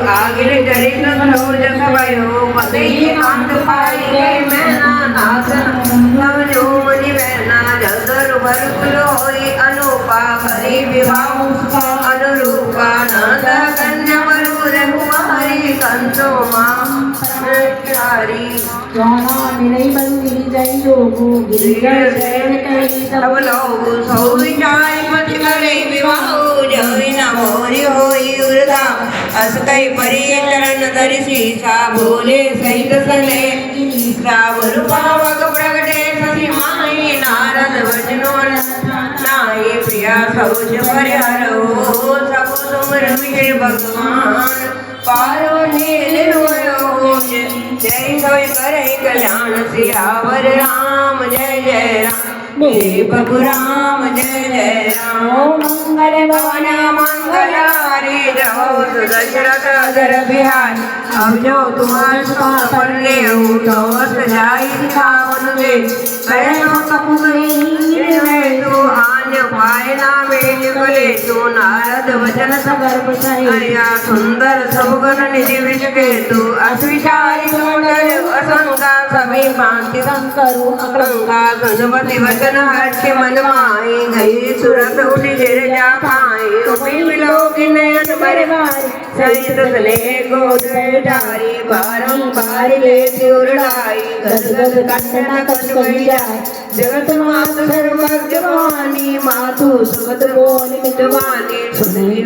आगे चरित्र सरोज सभयो पति कांत पाई गए मैना नासन समझो मनि बहना जगर भरकुल होई अनुपा करी विवाह अनुरूपा नंदा कन्या वरुर कुमारी संतो मां प्यारी जाना मिलई मंदिर जय जोगु गिरिजा शरण करी सब लोग सौ जाय मत करे विवाह जय न मोरी होई उर्धा अस कई परी चरण धरि सीसा बोले सहित सले श्रावण पावक प्रगटे सखी माई नारद वचनो नाई प्रिया सौच परिहरो सब सुमर मिहिर भगवान पारो नील रोयो जय सोई करे कल्याण सियावर राम जय जय राम मेरे प्रभु राम जय जय राम मंगल भवन मंगलारी रहो दशरथ अधर बिहार अब जो तुम्हारे सुख पड़ने तो सजाई दिखावन दे बहनों कपू गई तू आन पाए ना बेट गले तू नारद वचन सगर्भ सही सुंदर सबगुण निधि विष के तू अविचारी सुंदर असंगा सभी भांति करू अकलंका गणपति वचन हर्ष मन माई गई सुरत उठ गिर जा पाई उपी विलोक नयन बरबारी सहित सने गोद डारी बारंबार ले उड़ाई गद गद कंठना कट गई जाए जगत मात सर्वज्ञ भवानी मातु सुगत बोल मितवानी सुने